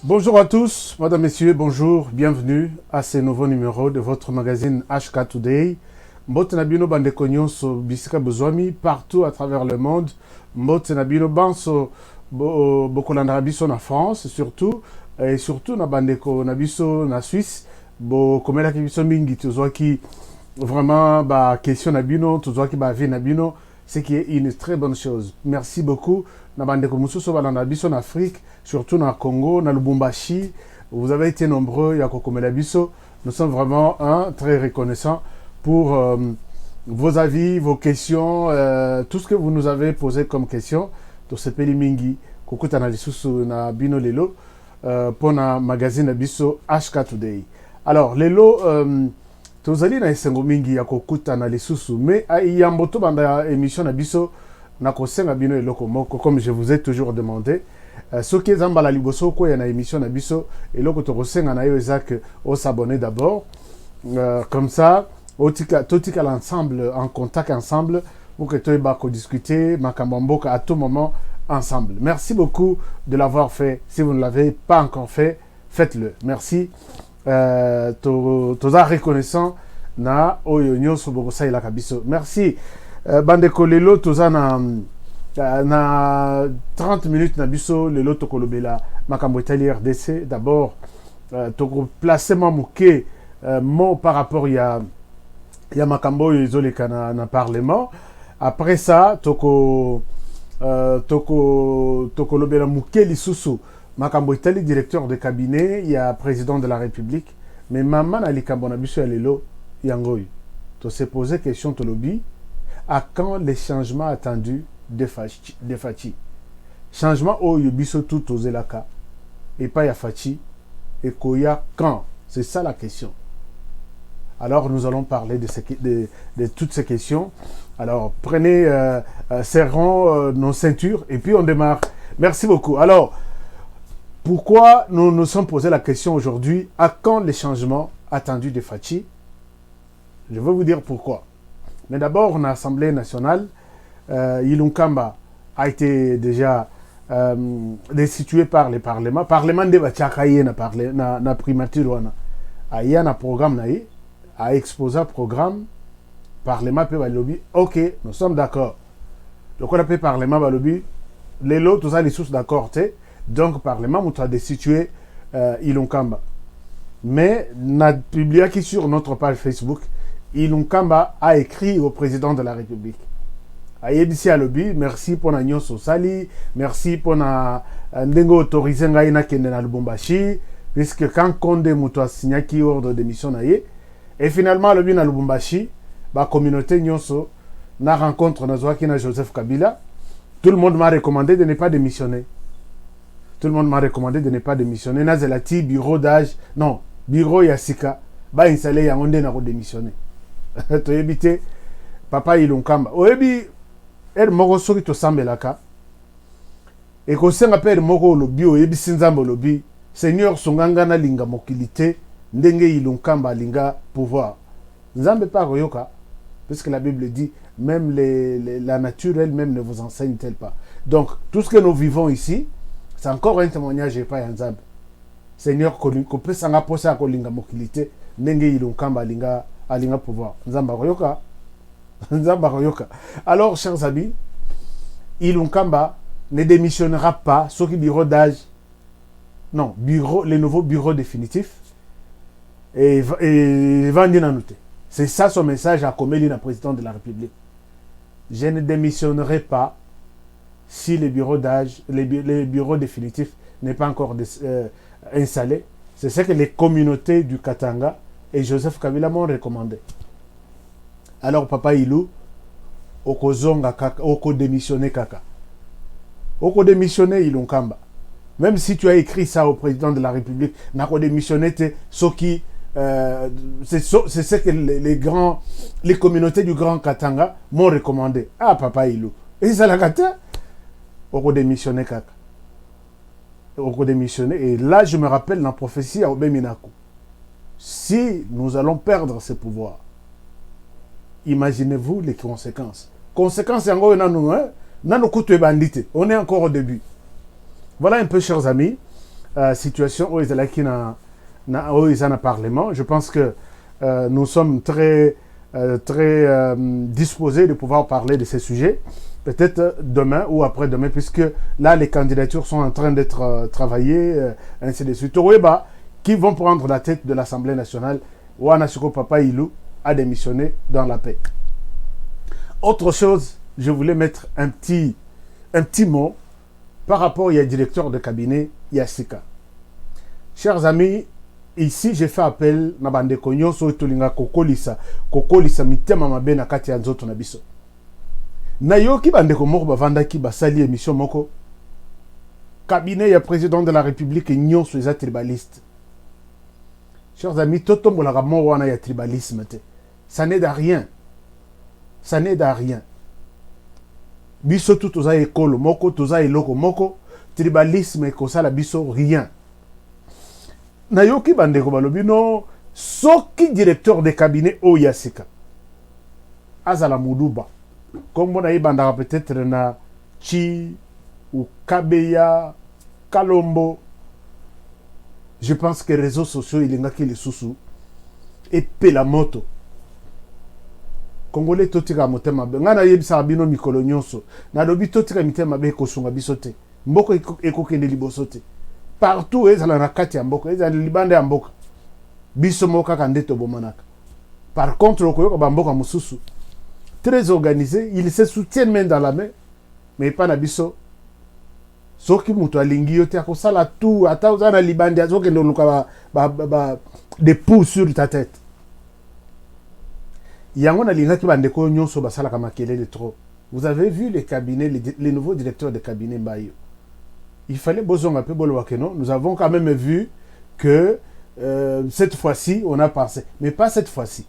Bonjour à tous, madame, messieurs, bonjour, bienvenue à ce nouveau numéro de votre magazine HK Today. Mbote Nabino Bandeko Nyonso Bisika Bozwami, partout à travers le monde. Mbote Nabino Banso Bokolanda Biso na France, surtout, et surtout na Bandeko Nabiso na Suisse. Bokomela Kibiso Mingi, Tuzwaki, vraiment, question Nabino, Tuzwaki Bavi Nabino, ce qui est une très bonne chose. Merci beaucoup. Nabandeko Mususo Balanda Biso en Afrique, surtout dans le Congo, dans Lubumbashi. Vous avez été nombreux, Yako Komela Biso. Nous sommes vraiment très reconnaissants pour vos avis, vos questions, tout ce que vous nous avez posé comme question. Tout ce peli mingi, Kokuta na lisusu na bino lelo, pour na magazine Biso HK Today. Alors, lelo, tozali na esengo mingi ya kokuta na lisusu, mais yamboto banda émission na Biso, na kosenga bino eloko moko, comme je vous ai toujours demandé. Ce qui est zamba la liboso, quoi, y a une émission na Biso, eloko to kosenga na yo ezak, au s'abonner d'abord. Comme ça, totika l'ensemble, en contact ensemble, pour que tu aies discuter, makambamboka à tout moment ensemble. Merci beaucoup de l'avoir fait. Si vous ne l'avez pas encore fait, faites-le. Merci. Toza reconnaissant na oyo nyoso bokosa ila kabiso. Merci. Bandeko lelo toza na 30 minutes na biso lelo tokolobela makambo etali RDC. D'abord, toko placement mouké mot par rapport ya makambo ezoleka na parlement. Après ça, toko lobela mouké lisusu makambo etali directeur de cabinet, il y a président de la République. Mais maman na likambo na biso ya lelo yangoy. To se poser question to lobby. À quand les changements attendus de Fachi? Changement au Yubiso tout aux Elaka et pas ya Fachi et Koya quand? C'est ça la question. Alors nous allons parler de toutes ces questions. Alors prenez, serrons nos ceintures et puis on démarre. Merci beaucoup. Alors, pourquoi nous nous sommes posé la question aujourd'hui? À quand les changements attendus de Fachi? Je vais vous dire pourquoi. Mais d'abord, l'Assemblée nationale, Ilunkamba a été déjà destitué par le Parlement. Parlement de Bachakaye na primature il y a un programme a exposé un programme. Parlement peut lobby. Ok, nous sommes d'accord. Donc on appelle Parlement lobby. Les lots, tout ça, les sources d'accord. Donc Parlement a destitué Ilunkamba. Mais n'a publié qui sur notre page Facebook. Ilunkamba a écrit au président de la République. Ayedisi à lobby, merci pour la nyonso sali, merci pour la ndengo autorisé ngaina kende na Lubumbashi, puisque quand Konde Muto a signé qui ordre de mission naie, et finalement lobby na Lubumbashi, ba communauté nyonso na rencontre na zoaki na Joseph Kabila, tout le monde m'a recommandé de ne pas démissionner. Tout le monde m'a recommandé de ne pas démissionner. Na zelati bureau d'âge, non, bureau yasika, ba installé ya onde na ko démissionner. To ebite papa Ilunkamba oyebi moko soki to sambelaka e ko senga pere moko lobi oyebi sinzambo lobi seigneur songanga na linga mokilité ndenge Ilunkamba linga pouvoir nzambe pas koyoka parce que la Bible dit même la nature elle-même ne vous enseigne-t-elle pas. Donc tout ce que nous vivons ici c'est encore un témoignage et pas un nzambe. Seigneur ko peut sanga posa ko linga mokilité ndenge Ilunkamba linga alinga pouvoir. Nzamba koyoka. Nzamba koyoka. Alors, chers amis, Ilunkamba ne démissionnera pas sur le bureau d'âge. Non, le nouveau bureau définitif. Et va noter. C'est ça son message à Komeli, le président de la République. Je ne démissionnerai pas si le bureau d'âge, le bureau définitif n'est pas encore installé. C'est ce que les communautés du Katanga et Joseph Kabila m'ont recommandé. Alors papa Ilou, okozonga kaka, oko démissionner kaka. Oko démissionner Ilunkamba. Même si tu as écrit ça au président de la République, nako démissionner te soki c'est ce que les communautés du Grand Katanga m'ont recommandé. Ah papa Ilou. Et ça la kata oko démissionner kaka. Oko démissionner et là je me rappelle la prophétie à Obeminako. Si nous allons perdre ce pouvoir, imaginez-vous les conséquences. Conséquences, on est encore au début. Voilà un peu, chers amis. situation où ils allaient qui na où ils en a parlement. Je pense que nous sommes très disposés de pouvoir parler de ces sujets. Peut-être demain ou après-demain, puisque là, les candidatures sont en train d'être travaillées, ainsi de suite. Touroueba, qui vont prendre la tête de l'Assemblée nationale, Wanasuko Papa Ilou a démissionné dans la paix. Autre chose, je voulais mettre un petit mot par rapport au directeur de cabinet Yassika. Chers amis, ici j'ai fait appel na bande konyo so tolinga kokolisa mitema mabe na kati ya nzoto na biso. Na yoki bande ko moko bavandaki basali émission moko. Cabinet ya président de la République nyonso eza tribaliste. Chers amis, totombola mo wana ya tribalisme te. Ça n'aide à rien. Ça n'aide à rien. Biso tout toza ekolo moko, toza eloko moko, tribalisme ekosala biso rien. Nayoki bandeko balobi no soki directeur de cabinet Oyasika azala muduba kombo na ibandaka peut-être na Chi ou Kabeya Kalombo. Je pense que les réseaux sociaux ilingaki les sous et pela moto Congolais totika motema be ngana yebisa bino mikolo nyonso na lobi totika mitema be kosunga bisote mboko ekokende liboso te. Partout, ils sont dans la carte ya mboka, ils sont dans le Liban ya mboka. Biso moka kande to bomanaka. Par contre, le koyoka mboka mususu, très organisé, ils se soutiennent main dans la main, mais pas na biso. Soki muto alingi yote akosala tout, ata uzana Liban ya zoke ndo luka des pouces sur ta tête. Yango na linga ki bandeko nyonso basala kama kelele trop. Vous avez vu les cabinets, les nouveaux directeurs de cabinet Mbayo. Il fallait besoin un peu bolwakeno. Nous avons quand même vu que cette fois-ci, on a passé. Mais pas cette fois-ci.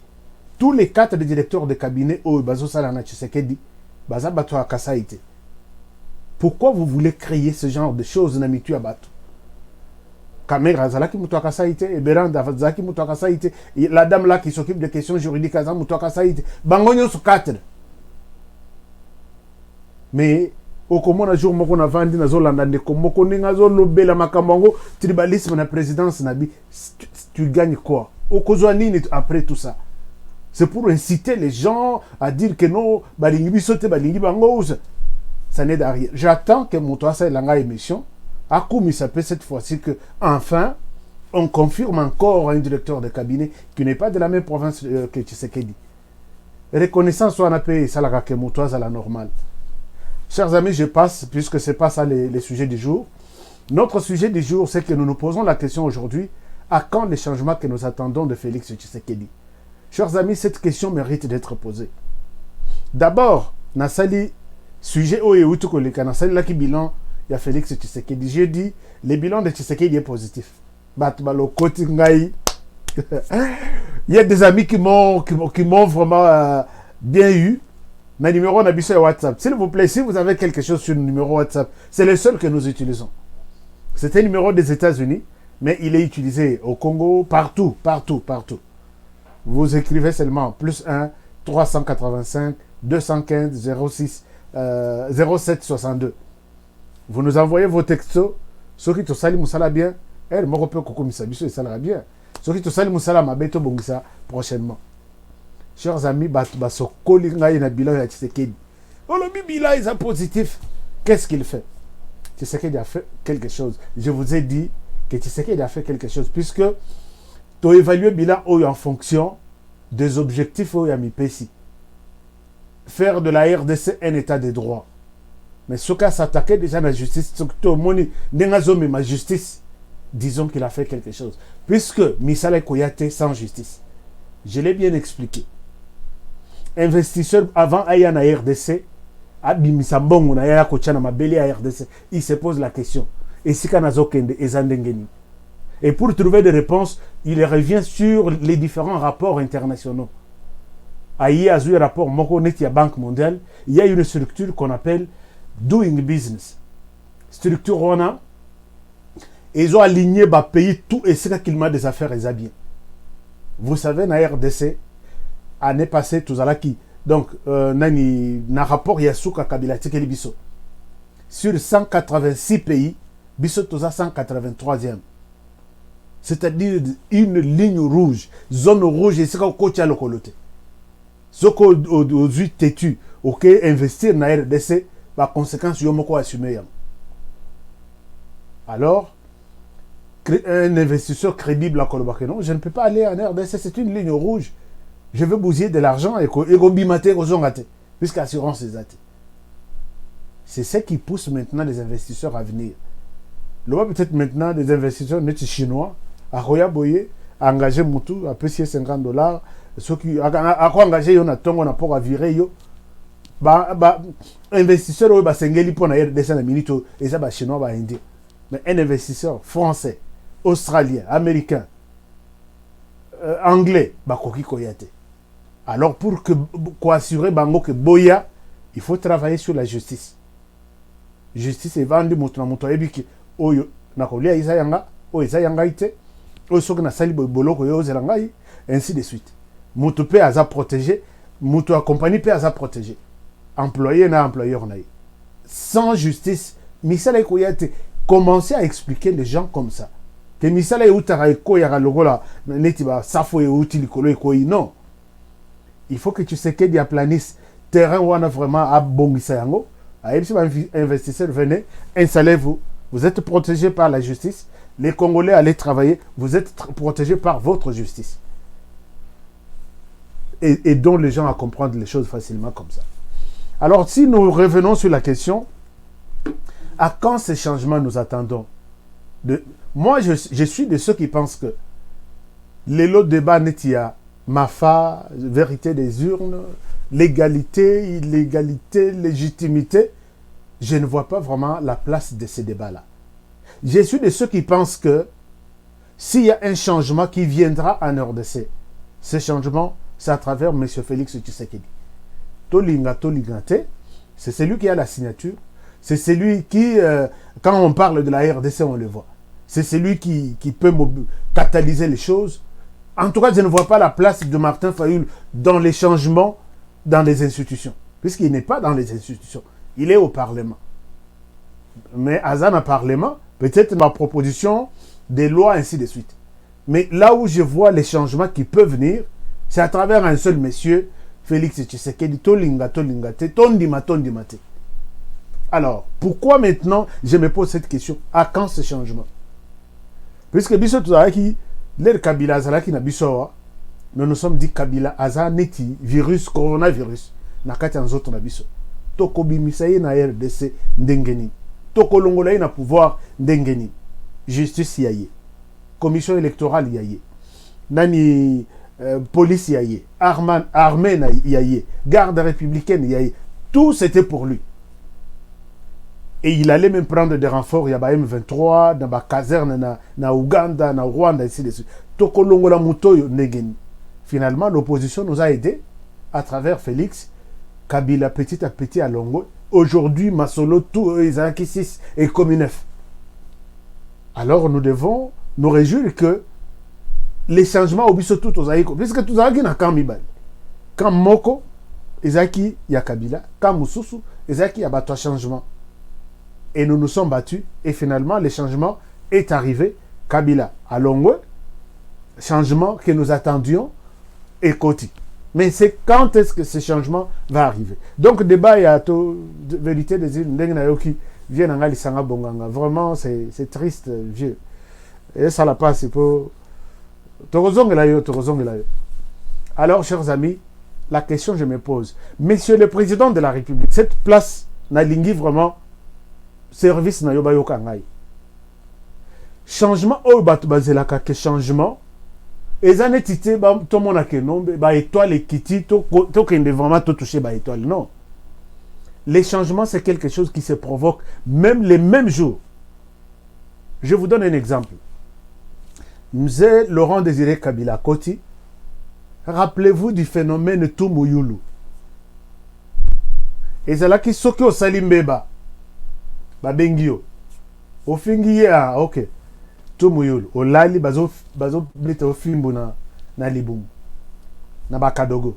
Tous les 4 directeurs de cabinet, Bazo Salana Tshisekedi, Baza Bato Akasaïte. Pourquoi vous voulez créer ce genre de choses n'amitu à Bato? Kamera Zalaki Moutoaka Saïte, et Beranda Zaki Moutoaka Saïte, la dame là qui s'occupe des questions juridiques, Azam Moutoaka Saïte, Bangonyo sur 4. Mais au comment un jour moko na vandi na zolanda ndeko moko ninga zolobela makambo tribalisme na présidence nabi, tu gagnes quoi? Okozwa nini après tout ça? C'est pour inciter les gens à dire que non, balingi bisote balingi bango, ça n'aide à rien. J'attends que Moutouassa langa émission a commis ça peut cette fois-ci que enfin on confirme encore un directeur de cabinet qui n'est pas de la même province que Tshisekedi. Reconnaissance soit on a payé ça la que Moutouassa la normale. Chers amis, je passe, puisque ce n'est pas ça les sujets du jour. Notre sujet du jour, c'est que nous nous posons la question aujourd'hui, à quand les changements que nous attendons de Félix Tshisekedi? Chers amis, cette question mérite d'être posée. D'abord, Nassali, sujet Oyeutukoleka, Nassali Laki bilan, il y a Félix Tshisekedi. J'ai dit, le bilan de Tshisekedi est positif. Il y a des amis qui m'ont vraiment bien eu. Le numéro de WhatsApp. S'il vous plaît, si vous avez quelque chose sur le numéro WhatsApp, c'est le seul que nous utilisons. C'est un numéro des États-Unis, mais il est utilisé au Congo, partout. Vous écrivez seulement plus 1 385 215 06 07 62. Vous nous envoyez vos textos. Ceux qui te saluent Moussala bien, elle m'a repris Koko Missabiso et ça bien. Ceux qui te saluent Moussala Mabeto Bongisa prochainement. Chers amis, baso kolinga na bilan ya Tshisekedi. Oh le bilan est positif. Qu'est-ce qu'il fait? Tshisekedi a fait quelque chose. Je vous ai dit que Tshisekedi a fait quelque chose puisque tu as évalué le bilan en fonction des objectifs au Yamipesi. Faire de la RDC un état de droit. Mais ce cas s'attaquer déjà à la justice, ce que ma justice, disons qu'il a fait quelque chose. Puisque Misala Koyate sans justice. Je l'ai bien expliqué. Investisseur avant Aya na RDC, Abimisambo na Aya Kochana Mabeli à RDC, il se pose la question. Et si Kanazokende et Zandengeni. Et pour trouver des réponses, il revient sur les différents rapports internationaux. Aïe Azui rapport Moko Netia Banque mondiale, il y a une structure qu'on appelle Doing Business. Structure Rona, ils ont aligné le pays tout et ce qu'il m'a des affaires et bien. Vous savez, na RDC, année passée, tout ça qui. Donc, na rapport Yasuka Kabila Tekelibiso. Sur 186 pays, biso toza 183e. C'est-à-dire une ligne rouge, zone rouge, et c'est comme coach à l'ocoloté. Ce qu'on a têtu, ok, investir dans RDC, par conséquence, il y a assumer. Alors, un investisseur crédible à Kolobake, non, je ne peux pas aller en RDC, c'est une ligne rouge. Je veux bousiller de l'argent et bimate, puisque l'assurance est athée. C'est ce qui pousse maintenant les investisseurs à venir. Le peut-être maintenant des investisseurs chinois, à Roya Boye, à engager Moutou, à payer $50, ceux qui à quoi engager yon a tongo na pour à virer yo, investisseur ou sengeli pour na RDC na minute et ça chinois ba indien. Mais un investisseur français, australien, américain, anglais, koki koyate. Alors pour assurer bango que boya, il faut travailler sur la justice. Justice est vendue mutu na mutu ebiki oyo na kolia isa yanga, o isa yanga ite, o soki na sali boloko yo zelanga, ainsi de suite. Mutu pe aza protégé, mutu accompagné pe aza protégé. Employé na employeur na. Sans justice, misala koyate. Commencez à expliquer les gens comme ça. Que misala utara eko ya logola netiba safo e utili kolo eko non. Il faut que tu sais que dia planis terrain où on a vraiment à bongisa yango. Investisseurs, venez, installez-vous. Vous êtes protégés par la justice. Les Congolais allez travailler. Vous êtes protégés par votre justice. Et donc les gens à comprendre les choses facilement comme ça. Alors si nous revenons sur la question, à quand ces changements nous attendons? Moi, je suis de ceux qui pensent que les lots de débat netia, MAFA, vérité des urnes, légalité, illégalité, légitimité, je ne vois pas vraiment la place de ces débats-là. Je suis de ceux qui pensent que s'il y a un changement qui viendra en RDC, ce changement, c'est à travers M. Félix Tshisekedi. Tolinga Tolingate, c'est celui qui a la signature. C'est celui qui, quand on parle de la RDC, on le voit. C'est celui qui peut catalyser les choses. En tout cas, je ne vois pas la place de Martin Fayulu dans les changements dans les institutions. Puisqu'il n'est pas dans les institutions. Il est au Parlement. Mais à un Parlement, peut-être ma proposition des lois, ainsi de suite. Mais là où je vois les changements qui peuvent venir, c'est à travers un seul monsieur, Félix Tshisekedi, Tolinga, Tondimate. Alors, pourquoi maintenant je me pose cette question? À quand ce changement? Puisque Bisso Tuzaki, l'air Kabila Azalaki na Bisso, nous nous sommes dit Kabila Azaneti, virus, coronavirus, na kati anzoto na Bisso. Toko bimisaye na RDC ndengeni. Toko longolaye na pouvoir ndengeni. Justice yaye. Commission électorale yaye. Nani police yaye. Armée yaye. Garde républicaine yaye. Tout c'était pour lui. Et il allait même prendre des renforts, il y a M23, dans la caserne, na Ouganda, na Rwanda, ainsi de suite. Tokolongola Mutoyo Negeni. Finalement, l'opposition nous a aidés à travers Félix, Kabila petit à petit à Longo. Aujourd'hui, Masolo, tout Isaac 6 et Commu 9. Alors nous devons nous réjouir que les changements au biso tout aux Aïko, puisque tout Aïko n'a qu'un Mibal. Quand Moko, Isaki, il y a Kabila. Quand Moussousou, Isaki, il y a battu un changement. Et nous nous sommes battus. Et finalement, le changement est arrivé. Kabila à Longwe. Changement que nous attendions. Et Koti. Mais c'est quand est-ce que ce changement va arriver? Donc, débat, il y a tout, vérité des îles, qui viennent en Alisanga Bonganga. Vraiment, c'est triste, vieux. Et ça la passe, c'est pour. Alors, chers amis, la question que je me pose. Monsieur le Président de la République, cette place n'a vraiment service na yoba yoka ngai. Changement au batu bazelaka ke changement ezane tité ba to mona ke nombe ba étoile kiti to kende vraiment to toucher ba étoile non. Les changements c'est quelque chose qui se provoque même les mêmes jours. Je vous donne un exemple. Mzee Laurent Désiré Kabila Koti, rappelez-vous du phénomène Tumuyulu. Ezalaki soki osalimbeba babengio ofingi ya ok Tumuyulu olali bazo blete ofimbo na libumu na bakadogo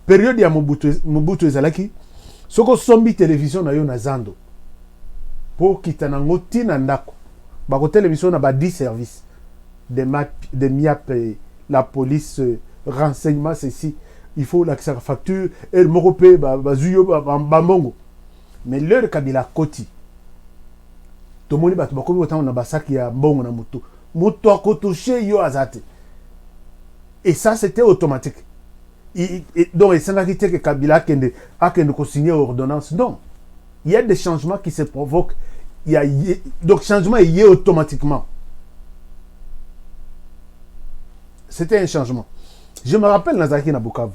période ya Mobutu ezalaki soko sombi télévision na yo na zando pour kitanango tina ndako ba côté l'émission na ba 10 services des MIAP, la police, renseignement ceci, il faut la facture et le moropé ba zuyo ba mongo. Mais leur Kabila koti to moni ba to ba komi otana na basaki ya mbongo na mutu mutu akotouché yo azate. Et ça c'était automatique. Donc, il s'agit que Kabila a signé l'ordonnance. Non. Il y a des changements qui se provoquent. Donc, le changement est lié automatiquement. C'était un changement. Je me rappelle Nazaki Nabukavu.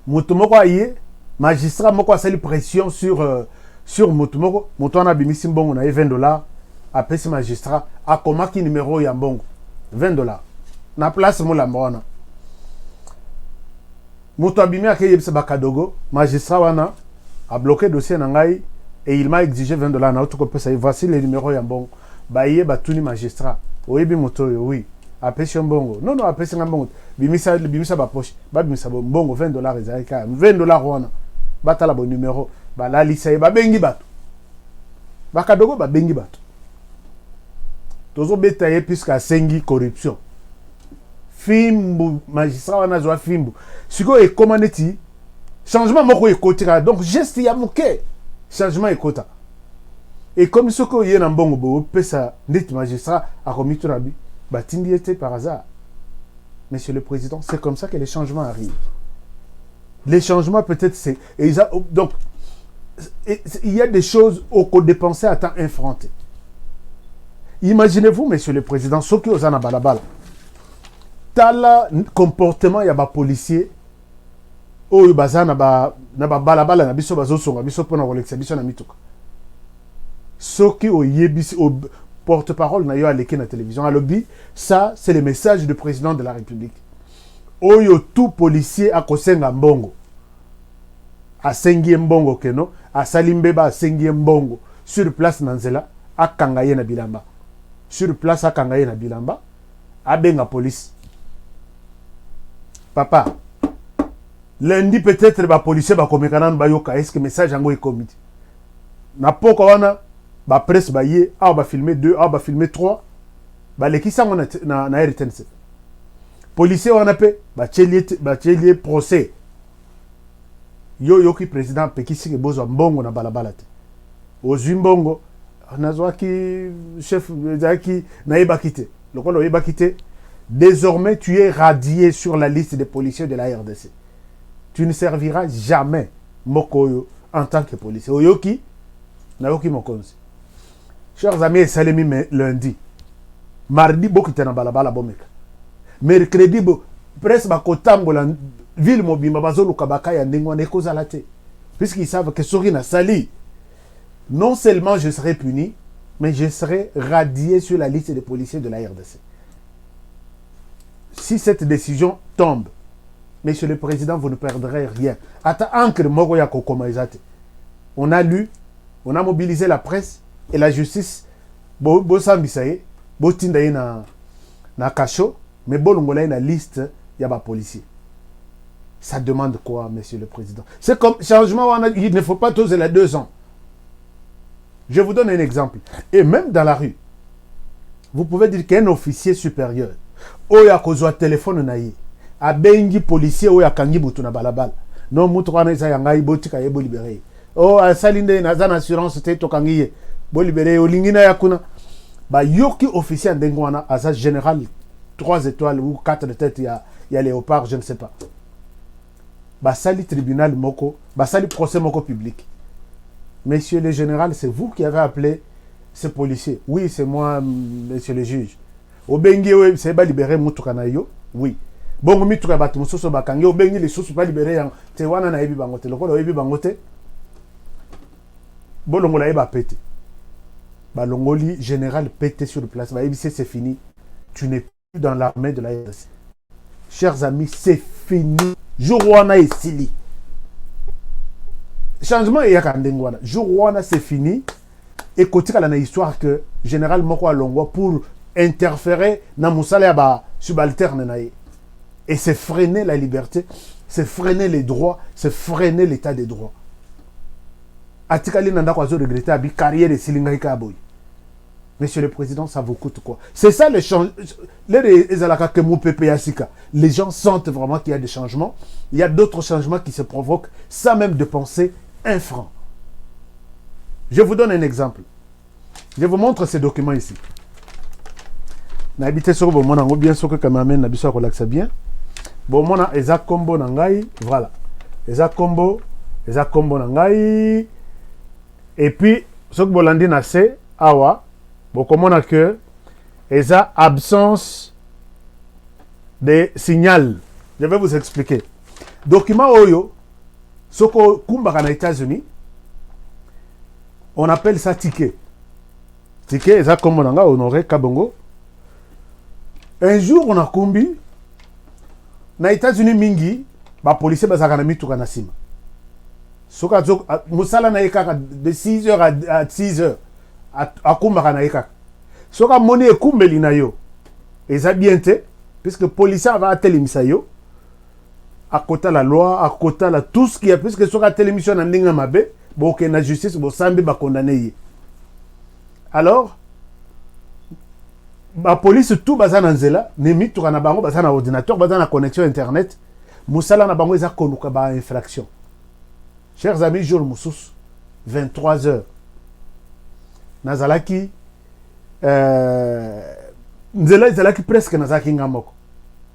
Moutoumoko aye, magistrat moko a sali pression sur Moutoumoko. Moutoumoko a bimisi mbongo na $20. Après ce magistrat, a komaki numéro ya mbongo. $20. Na place mo la mbona. Moutou abimi a yebisa bakadogo, magistrat wana a bloqué le dossier nangai et il m'a exigé $20 na autre copie. Voici les numéros ya mbongo. Baye batuni magistrat. Oyebi moto oui. Apesi mbongo. Non apesi mbongo. Bimisa ba poche. Ba bimisa mbongo $20 ezalika. $20 wana. Batala bon numéro. Ba la lisa ba bengi bato. Bakadogo ba bengi bato. Tozo betaye puisque sengi corruption. Fimbu magistrat wana zwa fimbu siko e commandeti changement moko ekotira donc geste ya moke changement ekota et comme soko ye na mbongo bo pesa ndit magistrat a commis turabi batindi était par hasard. Monsieur le président, c'est comme ça que les changements arrivent. Les changements peut-être c'est donc il y a des choses qu'on dépensait à temps infronté. Imaginez-vous monsieur le président soki ozana balabala tala comportement ya ba policier oyo bazana ba balabala na biso bazosonga biso pona kolekisa biso na mituka soki oyebisi o porte-parole na yo aleki na télévision alobi ça c'est le message du président de la République oyo tout policier akosenga mbongo asengi mbongo keno asali mbeba asengi mbongo sur place na nzela akanga ye na bilamba sur place akanga ye na bilamba abenga police. Papa, lundi peut-être les policiers va comme bayoka est-ce que message ango est commis. Na poko wana ba presse ba yé ba filmer 2 ba filmer 3 ba les qui sont na RTNC. Policiers wana pe ba tchelier procès. Yo ki président pe ki sike bozo mbongo na balabala te. Ozwi mbongo nazwa ki chef zaki na yeba kité. Lokolo yeba kité. Désormais, tu es radié sur la liste des policiers de la RDC. Tu ne serviras jamais Mokoyo en tant que policier. Oyoki, Nayoki Mokonzi. Chers amis, Salemi lundi. Mardi, beaucoup de balabala bomeka. Mercredi, presse bakotambo la ville mobimba bazolo kabaka ya ndengwa neko zalate. Puisqu'ils savent que Sorina sali. Non seulement je serai puni, mais je serai radié sur la liste des policiers de la RDC. Si cette décision tombe, monsieur le président, vous ne perdrez rien. On a lu, on a mobilisé la presse et la justice. Na cacho, mais bolongola na liste y a ba policier. Ça demande quoi, monsieur le président? C'est comme changement, il ne faut pas toser les 2 ans. Je vous donne un exemple. Et même dans la rue, vous pouvez dire qu'un officier supérieur oya kozwa téléphone na ye abengi policier oya kangi butu na balabala non mutu wana isa yangai botika ye bo libéré asalinde na zana assurance te to kangi ye bo libéré olingina yakuna ba yoki officier ndengo wana asa général 3 étoiles ou 4 de tête ya léopard je ne sais pas ba sali tribunal moko ba sali procès moko public. Monsieur le général, c'est vous qui avez appelé ce policier? Oui, c'est moi, monsieur le juge. Obengi we c'est pas libéré mutuka na yo. Oui. Bongo mituka batu musoso bakangi obengi les soso pas libéré yang te wana na yebi bangote lokolo yebi bangote. Bolongo la yeba pété. Balongoli général pété sur place. Ba yebi c'est fini. Tu n'es plus dans l'armée de la RDC. Chers amis, c'est fini. Jour wana esili. Changement et yakandengwana. Jour wana c'est fini. Et côté la histoire que général moko alongwa pour interférer dans Moussala ba subalterne naïe. Et c'est freiner la liberté, c'est freiner les droits, c'est freiner l'état des droits. atikali nanda kwa zo regretter abi carrière silinga ikaboy. Monsieur le Président, ça vous coûte quoi? C'est ça les changements. Les gens sentent vraiment qu'il y a des changements. Il y a d'autres changements qui se provoquent sans même dépenser un franc. Je vous donne un exemple. Je vous montre ces documents ici. N'habitez sur bon mona bien sûr que cameraman n'habite relaxe ça bien. Bon mona eza combo nangai, voilà. Eza combo nangai. Et puis ce que bolandi na se awa bon comment on que eza absence de signal. Je vais vous expliquer. Document oyo soko kumbaka na États-Unis, on appelle ça ticket. Ticket eza combo nanga honoré Kabongo. Un jour, on a kumbi, na États-Unis mingi, ba policier bazaka na mituka na sima. Soka zo musala na ekaka de 6h à 6h a kumbaka na ekaka. Soka moni ekumbeli na yo. Eza bien te puisque policier va atelemisa yo à côté la loi, à côté la tout ce qui est puisque soka télémission na ndinga mabe, bo ke na justice bo sambi ba condamner. Alors la police tout baza na nzela nemi tout na bango baza na ordinateur baza na connexion internet musala na bango eza konuka ba infraction. Chers amis, jour musus 23h nazalaki nzela ezalaki presque nazaki ngamoko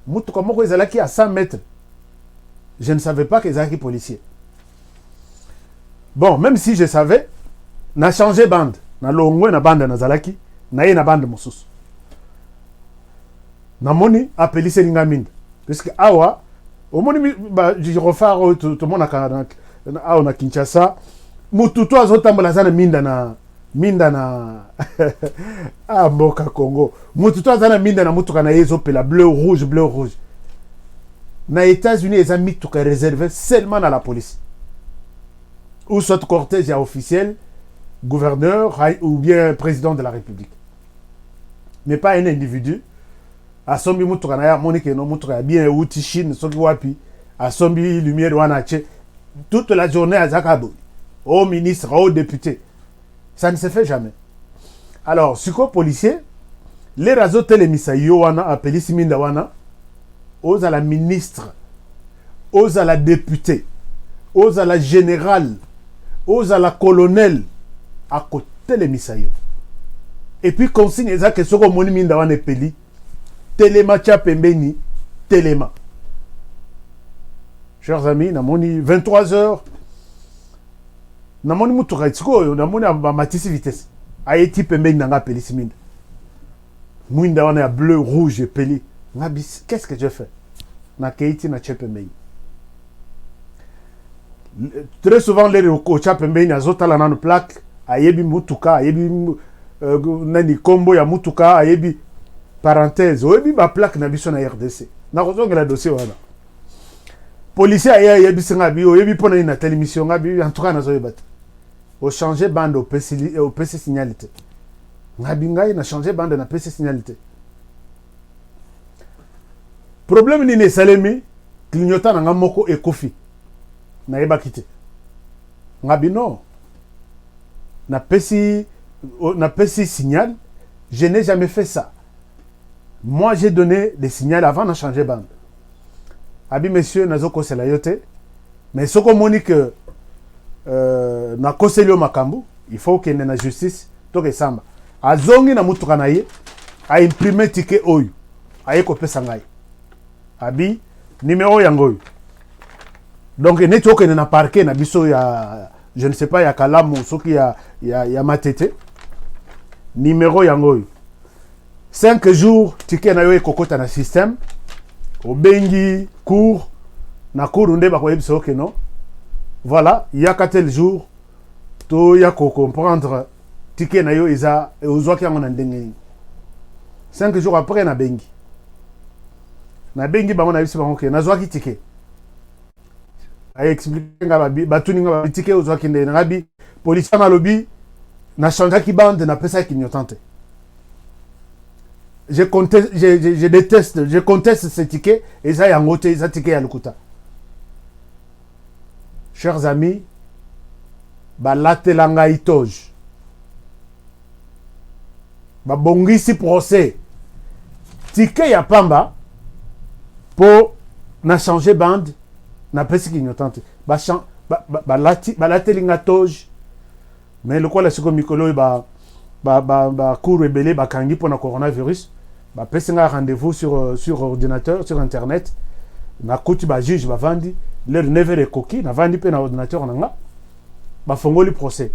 mutuka moko ezalaki à 100 mètres. Je ne savais pas que ezalaki policier. Bon, même si je savais, na changé bande na longwe na bande nazalaki na ye na bande musus. Namoni appelé Selinga Minda. Parce que awa, au moni je refais tout le monde a na Kinshasa, mututu azotambola zana minda na ah mboka Congo. Mututu azana minda na mutuka na yezo pela bleu rouge. Na États-Unis les amis tout réservé seulement à la police. Ou soit cortège officiel, gouverneur ou bien président de la République. Mais pas un individu. Asombi mutuka na ya monike no mutuka bien outi Chine soki wapi asombi lumière wana che toute la journée à Zakabo au ministre au député, ça ne se fait jamais. Alors siko policier les réseaux télémisa yo wana appelé siminda wana aux à la ministre, aux à la député, aux à la générale, aux à la colonel à côté les misayo. Et puis consigne ça que soko moni minda wana peli Téléma tia pembeni, téléma. Chers amis, namoni 23h. Namoni mutuka itiko, namoni a matisi vitesse. Aeti pembeni nanga peli siminda. Mwinda wana ya bleu, rouge et peli. Ngabi, qu'est-ce que je fais? Na keiti na tia pembeni. Très souvent les roko tia pembeni azota la nano plaque, ayebi mutuka, ayebi nani kombo ya mutuka, ayebi parenthèse, oyebi ba plaque na biso na RDC. Na kozonga la dossier wana. Policier aya yebi singa bi oyebi pona na télémission ngabi en tout cas na zoyeba. O changer bande au PC signalité. Ngabi ngai na changer bande na PC signalité. Problème ni ne salemi clignota na ngamoko ekofi. Na yeba kité. Ngabi non. Na PC signal, je n'ai jamais fait ça. Moi, j'ai donné des signaux avant de changer bande. Abi, monsieur, nazoko c'est la yote. Mais ce qu'on m'a dit que na koselio makambu, il faut qu'il y ait la justice. Donc, samba. Azongi na mutuka na ye, a imprimé ticket oyu. A kope sangai. Abi, numéro yangoyu. Donc, il n'est pas na parquet na biso ya, je ne sais pas, ya kalamu, soki ya matete. Numéro yangoyu. 5 jours, ticket na yo ekokota na système. Obengi, cours. Na cours, on débat quoi que non. Voilà, il y a 4 jours. To ya ko comprendre. Ticket na yo isa. Et aux autres qui ont un 5 jours après, na bengi. Na bengi, bah, on a vu, c'est bon, ok. Na zoaki ticket. A expliqué, batuni nga ticket aux autres qui n'ont pas bi. Policier na lobby. Na changé qui bande, na pesa qui n'y tente. Je déteste, je conteste ces tickets et ça y a un ticket à l'Ukuta. Chers amis, balatelanga itoge babongisi procès ticket ya pamba po na changer bande na pesi kinyotante balatelinga toge mais lokola siko mikolo ba cour ebele bakangi pour na coronavirus bapesi nga rendez-vous sur ordinateur sur internet nakuti bajuge bavandi leur 9h ekoki navandi mpe na ordinateur na nga bafongoli procès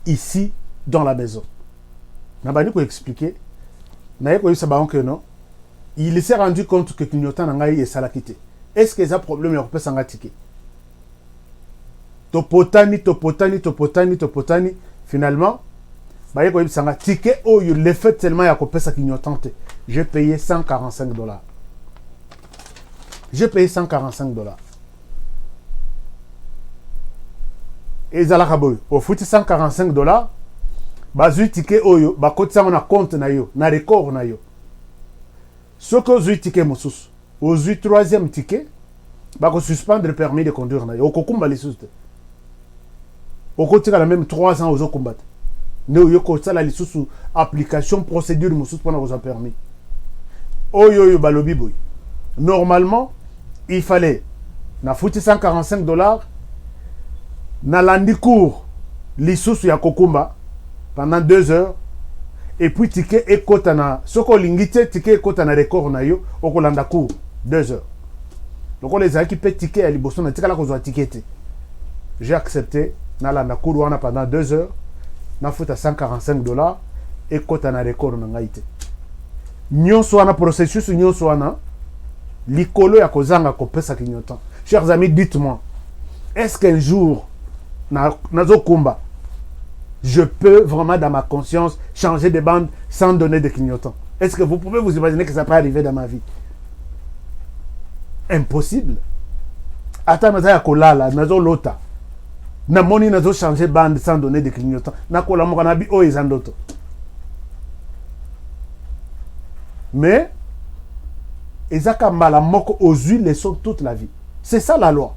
ici dans la maison nabandi koexpliquer naye koyebisa bango ke non il s'est rendu compte que clignotant na ngai esalaki te est-ce que eza problème ya kopesanga ticket topotani finalement baye koyebisanga ticket oyo le fait tellement ya kopesa clignotant te j'ai payé $145. J'ai payé $145. Et ezalaka boyo ofuti $145 bazui ticket oyo bakotisanga na compte na yo na record na yo soki ozwi ticket mosusu ozwi 3e ticket bakosuspendre le permis de conduire na yo okokumba lisusu te okotikala même 3 ans ozokumba te nde oyo kosala lisusu application procédure mosusu mpona kozwa permis oyo balobi boye normalement il fallait na futi $145 na landi cours lisusu ya kokumba pendant 2 heures et puis ticket ekota na soko lingite ticket ekota na record na yo okolanda cours 2 heures donc les aki pe ticket ya liboso na tikala kozwa ticket te j'ai accepté na landa cours wana pendant 2 heures na futa $145 ekota na record na ngai te nyonso wana processus nyonso wana likolo ya kozanga kopesa clignotant. Chers amis, dites-moi, est-ce qu'un jour nazokumba je peux vraiment dans ma conscience changer de bande sans donner de clignotant? Est-ce que vous pouvez vous imaginer que ça peut arriver dans ma vie? Impossible. Ata naza ya kolala nazo lota na moni nazo changer bande sans donner de clignotant na kola mo kana bi o ezandoto. Mais ezaka mbala moko ozui leçon toute la vie. C'est ça la loi.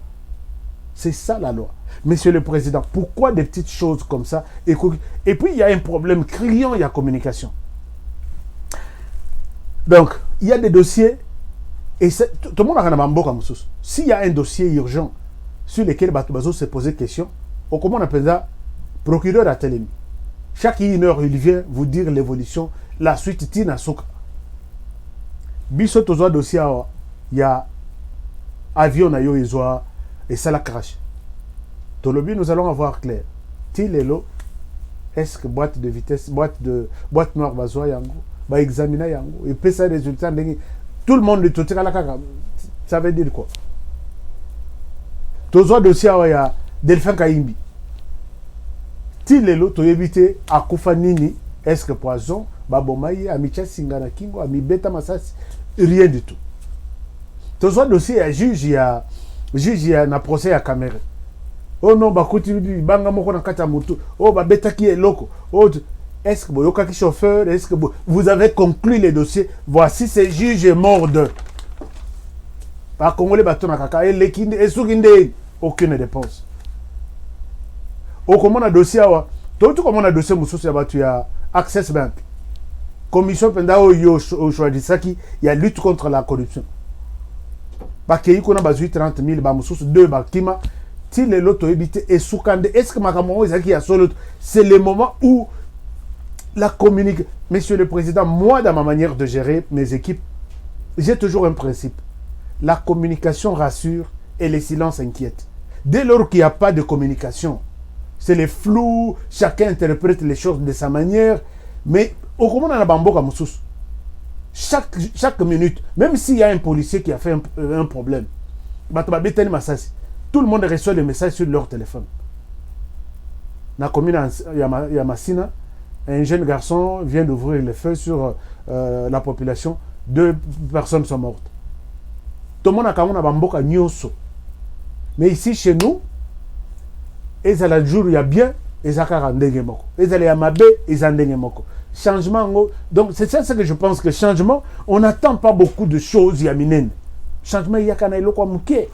C'est ça la loi. Monsieur le Président, pourquoi des petites choses comme ça? Et puis il y a un problème criant, il y a communication. Donc, il y a des dossiers, et tout le monde a un mboka moussous. S'il y a un dossier urgent sur lequel Batubazo se pose des questions, comment on appelle ça? Procureur à Télémi. Chaque 1 heure, il vient vous dire l'évolution, la suite, Tina Souka. Biso tozo dossier, il y a avion na yo izoa et ça la crash. Tolobi, nous allons avoir clair. Tilelo, est-ce que boîte de vitesse, boîte noire bazoa yango, ba examiner yango, et puis ça résultat, tout le monde le tout la kaka. Ça veut dire quoi? Tozo dossier, il y a Delphin Kaimbi. Tilelo, to éviter akufa nini, est-ce que poison, babomaye, amicha singana kingo, amibeta masasi, rien du tout. Tozo dossier, il y a juge, na procès à caméra. Oh non, bakuti banga moko na kata mutu. Oh babeta ki eloko. Oh, est-ce que boyoka ki chauffeur, est-ce que vous avez conclu les dossiers? Voici ce juge est mort de. Par congolais bato na kaka et lekinde et sukinde aucune réponse. Oh comment on a dossier awa? Tout comment on a dossier mususu ya batu ya Access Bank. Commission penda yo choisisaki ya lutte contre la corruption. Bakei kona bazui 30 000 ba mususu 2 bakima. Si les lots évité et soukande, est-ce que Makamoro est solo? C'est le moment où la communication. Monsieur le Président, moi, dans ma manière de gérer mes équipes, j'ai toujours un principe. La communication rassure et le silence inquiète. Dès lors qu'il n'y a pas de communication, c'est le flou, chacun interprète les choses de sa manière, mais au comment on a bamboka moussous. Chaque minute, même s'il y a un policier qui a fait un problème, tout le monde reçoit les messages sur leur téléphone. Dans la commune Yamassina, un jeune garçon vient d'ouvrir le feu sur la population. 2 personnes sont mortes. Tout le monde a quand bamboka nyoso. Mais ici, chez nous, et ça la jour il y a bien, et ça karandenge moko. Et ça la mabe, et ça ndenge moko. Changement, donc c'est ça ce que je pense que changement, on n'attend pas beaucoup de choses yaminen. Changement, il y a kana iloko muke.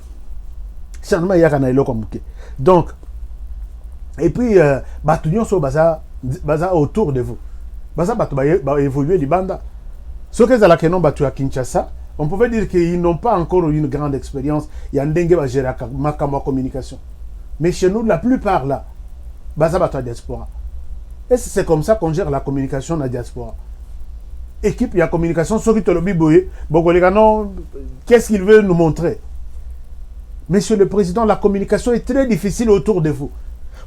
Donc, Et puis bato nyonso baza autour de vous baza bato ba évoluer libanda ce que ezala kenon bato ya Kinshasa. On pouvait dire qu'ils n'ont pas encore une grande expérience. Il y a un dengue à gérer ma communication. Mais chez nous, la plupart là, baza bato ya diaspora. Et c'est comme ça qu'on gère la communication dans la diaspora. Équipe, il y a communication, ceux qui te le biboye, non, qu'est-ce qu'il veut nous montrer? Monsieur le Président, la communication est très difficile autour de vous.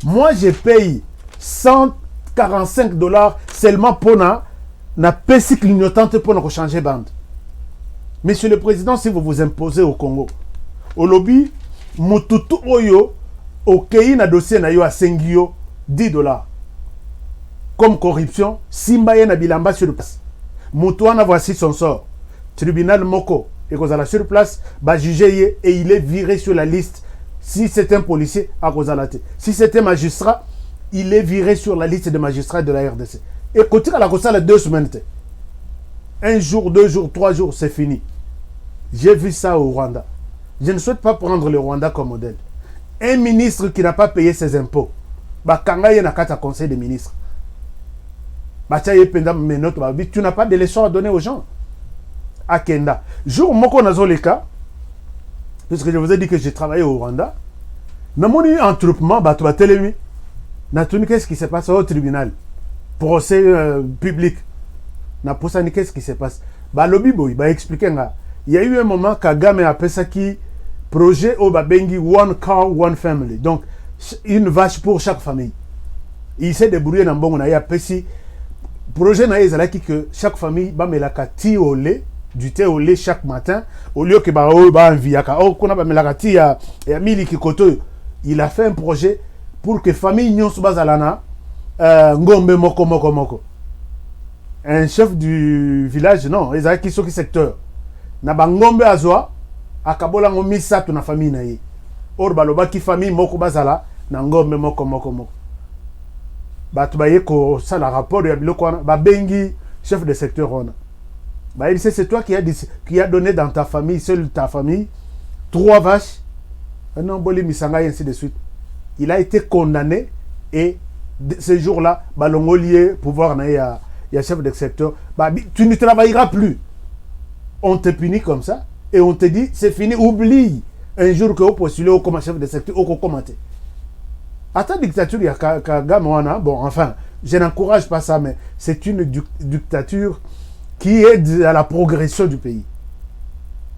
Moi, je paye $145 seulement pour na PC clignotante pour nous changer bande. Monsieur le Président, si vous vous imposez au Congo, au lobby, mututu oyo, okei na dossier na yo a sengio $10. Comme corruption, Simbaye na bilamba sur place. Moutouana voici son sort. Tribunal Moko, et Kozala sur place, va juger et il est viré sur la liste. Si c'est un policier, à Kozalate. Si c'est un magistrat, il est viré sur la liste des magistrats de la RDC. Et côté à la Kosala 2 semaines. Un jour, 2 jours, 3 jours, c'est fini. J'ai vu ça au Rwanda. Je ne souhaite pas prendre le Rwanda comme modèle. Un ministre qui n'a pas payé ses impôts, Kanga n'a qu'à conseil des ministres. Tu n'as pas de leçons à donner aux gens. À Kenda. Jour Moko Nazoleka, puisque je vous ai dit que j'ai travaillé au Rwanda, dans mon entroupement, tu vas télémi. Qu'est-ce qui se passe au tribunal? Procès public. Qu'est-ce qui se passe? Lobby boy, expliquer. Il y a eu un moment Kagame a appelé ça qui projet au Babengi one car, one family. Donc, une vache pour chaque famille. Il s'est débrouillé dans bon, on a eu appelé projet na ezalaki que chaque famille ba melaka ti au lait, du thé au lait chaque matin au lieu que ba enviaka kona ba melaka ti ya mili kikoto. Il a fait un projet pour que famille nyonso bazalana ngombe moko. Un chef du village non, ezalaki soki secteur na ba ngombe azwa akabola ngomisa tu na famille na ye. Or baloba ki famille moko bazala na ngombe moko. Ko ça la rapport ya biloko ba bengi chef de secteur on. Il sait c'est toi qui a donné dans ta famille, seule ta famille 3 vaches. Non boli misanga ainsi de suite. Il a été condamné et ce jour-là balongolier pouvoir na ya chef de secteur, tu ne travailleras plus. On te punit comme ça et on te dit c'est fini, oublie un jour que vous postulez comme chef de secteur ou commenter. À ta dictature, il y a Kagame, bon, enfin, je n'encourage pas ça, mais c'est une dictature qui aide à la progression du pays.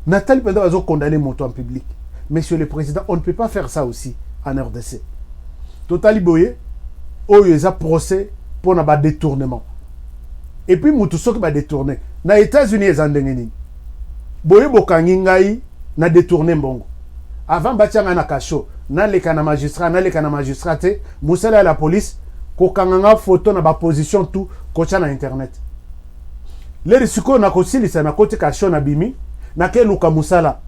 Nathalie Pedro a condamné Moto en public. Monsieur le Président, on ne peut pas faire ça aussi en RDC. Totali Boye, il y a un procès pour un détournement. Et puis, Moutou Sok va détourner. Dans les États-Unis, ils ont détourné. Boye Bokangingai n'a détourné Mbongo. Avant, Batianga na Kacho. Na le kana magistrat te musala la police ko kanganga photo na ba position tout kocha na internet le risiko na kosilisa na kote kasho na bimi na ke luka musala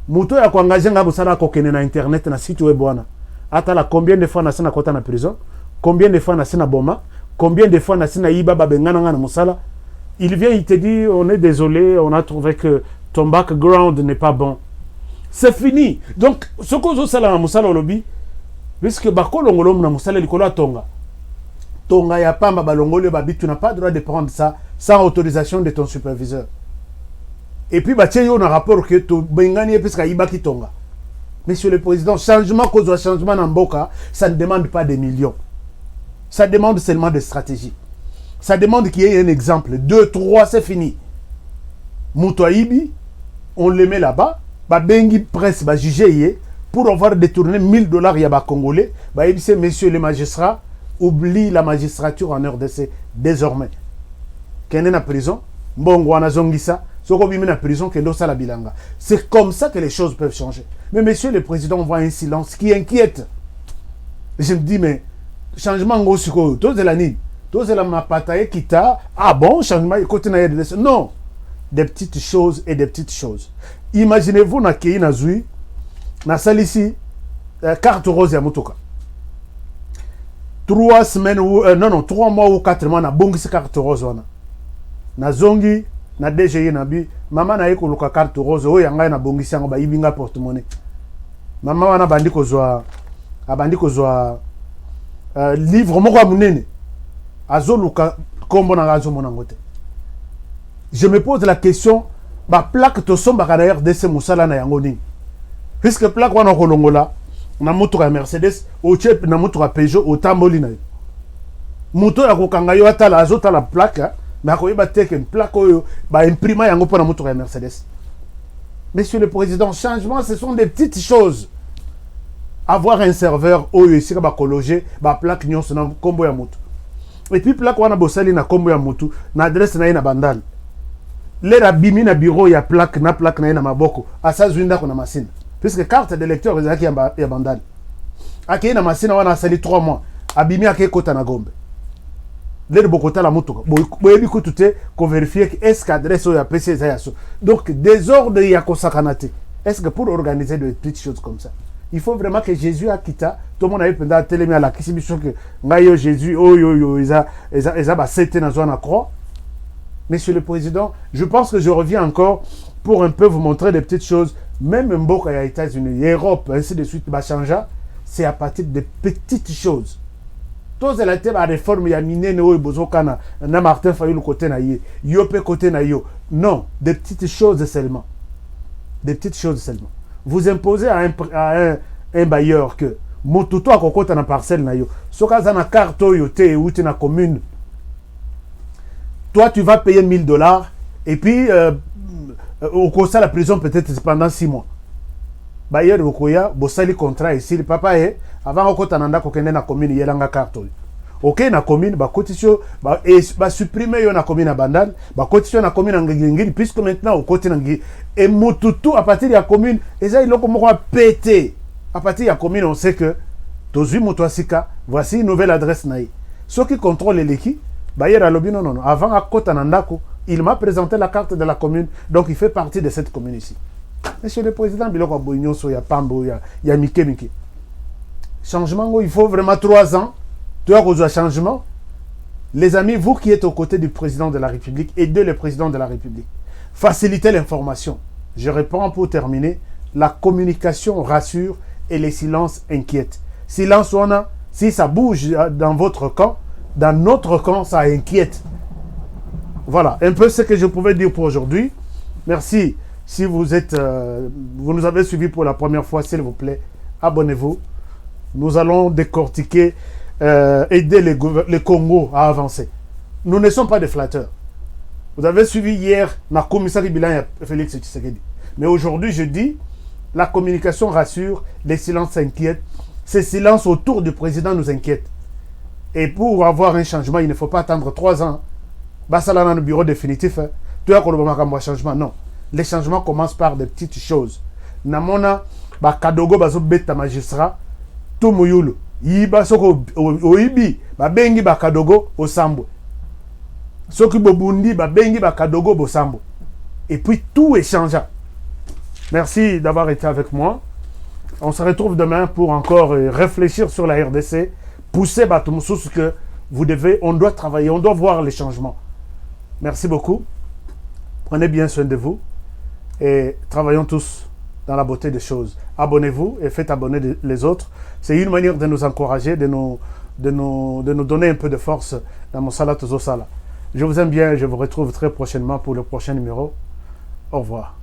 muto ya kuangaje nga musala ko kene na internet na site web bwana atala combien de fois na sina kota na prison, combien de fois na sina boma, combien de fois na sina iba babengana nga na musala. Il vient, il te dit on est désolé, on a trouvé que ton background n'est pas bon. C'est fini. Donc, ce que vous savez, Moussala Olobi, puisque Bakolongolom na Moussala Likola Tonga. Tonga ya pamba balongolo babi, tu n'as pas le droit de prendre ça sans autorisation de ton superviseur. Et puis, bah, tiens, il y a un rapport que tu bengani puisque Ibaki Tonga. Monsieur le Président, changement cause changement en Boka, ça ne demande pas des millions. Ça demande seulement des stratégies. Ça demande qu'il y ait un exemple. 2, 3, c'est fini. Moutouaïbi, on le met là-bas. Bengi presse va juger pour avoir détourné $1000 yaba congolais. Il dit messieurs les magistrats, oublie la magistrature en RDC désormais. Kene na prison, mbongo na zongisa, soko bimi na prison kendo sala bilanga. C'est comme ça que les choses peuvent changer. Mais monsieur le président, on voit un silence qui inquiète. Je me dis mais changement ngosiko, to de la ni, to de la mapataye kita, ah bon, changement côté na RDC. Non, des petites choses et des petites choses. Imaginez-vous na kei na zui na salisi carte rose ya motoka. 3 semaines ou 3 mois ou 4 mois na bongisi carte rose wana. Na zongi na DGI na bi mama na yeko luka carte rose o yanga na bongisi yango ba yibinga porte-monnaie. Mama wana abandi kozwa livre moko ya monene azoluka kombo na azo monangote. Je me pose la question, ba plaque to sombaka na RDC musala na yango nini? Puisque plaque wana kolongola na moto ya Mercedes o chep na moto ya Peugeot o tamboli na yo. Moto ya kokanga yo atala azotala plaque, mais akoyeba teke plaque oyo ba imprima yango pona moto ya Mercedes. Monsieur le Président, changement, ce sont des petites choses. Avoir un serveur oyo ici ba kologer ba plaque nyonso na kombo ya moto. Et puis plaque wana bosali na kombo ya moto na adresse na ye na bandal. Lera bimi na bureau ya plaque na ye na maboko asa zwinda ko na masina. Puisque carte de lecteur ezaki ya bandal. Ake na masina wana asali 3 mois. Abimi ake kota na Gombe. Lera bokota la moto. Boyebi ko tuté ko vérifier que est-ce qu'adresse oyo ya PC eza yaso. Donc désordre ya kosakanate. Est-ce que pour organiser de petites choses comme ça, il faut vraiment que Jésus a quitté. Tout le monde a eu pendant télé à la question que ngayo Jésus oh eza ba sete na zona croix. Monsieur le Président, je pense que je reviens encore pour un peu vous montrer des petites choses. Même Mboka ya États-Unis, Europe, ainsi de suite, ba changea, c'est à partir de petites choses. Tous les thèmes à réforme ya minene o bozoka na Martin Fayulu côté na ye, yope côté na yo. Non, des petites choses seulement. Des petites choses seulement. Vous imposez à un bailleur que motuto a kokota na parcelle na yo. Soka za na carte yo te ou te na commune. Toi tu vas payer $1000 et puis au cours de la prison peut-être pendant 6 mois. Bailleur okoya bosali contrat ici le papa avant okota nanda kokende na commune yelanga carte yo. OK na commune ba cotisation ba supprimer yo na commune na bandal, ba cotisation na commune ngingiri puisque maintenant au côté nangi et mututu à partir de la commune et ça il loko moko pété. À partir de la commune on sait que tozui mutwasika voici une nouvelle adresse naï. Ceux qui contrôlent l'équipe bayer à lobby non avant à kota nandako, il m'a présenté la carte de la commune donc il fait partie de cette commune ici. Monsieur le Président biloko boignon so ya pambo ya mike. Changement il faut vraiment 3 ans. Tu as besoin de changement. Les amis, vous qui êtes aux côtés du président de la République, aidez le président de la République. Facilitez l'information. Je réponds pour terminer. La communication rassure et les silences inquiètent. Silence, on a, si ça bouge dans votre camp, dans notre camp, ça inquiète. Voilà, un peu ce que je pouvais dire pour aujourd'hui. Merci. Si vous nous avez suivis pour la première fois, s'il vous plaît, abonnez-vous. Nous allons décortiquer aider le Congo à avancer. Nous ne sommes pas des flatteurs. Vous avez suivi hier la commissaire bilan Félix Tshisekedi. Mais aujourd'hui, je dis, la communication rassure, les silences s'inquiètent. Ces silences autour du président nous inquiètent. Et pour avoir un changement, il ne faut pas attendre 3 ans. Basala dans le bureau définitif. Tu as un changement. Non. Les changements commencent par des petites choses. Namona, Kadogo, Beta magistrat, tout mouyulu. Yiba soko oibi ba bengi ba kadogo osambo soki bobundi ba bengi ba kadogo bosambo et puis tout est changeant. Merci d'avoir été avec moi. On se retrouve demain pour encore réfléchir sur la RDC, pousser Batumoussous que on doit travailler, on doit voir les changements. Merci beaucoup. Prenez bien soin de vous et travaillons tous dans la beauté des choses. Abonnez-vous et faites abonner les autres. C'est une manière de nous encourager, de nous donner un peu de force dans mon Salat Zosala. Je vous aime bien et je vous retrouve très prochainement pour le prochain numéro. Au revoir.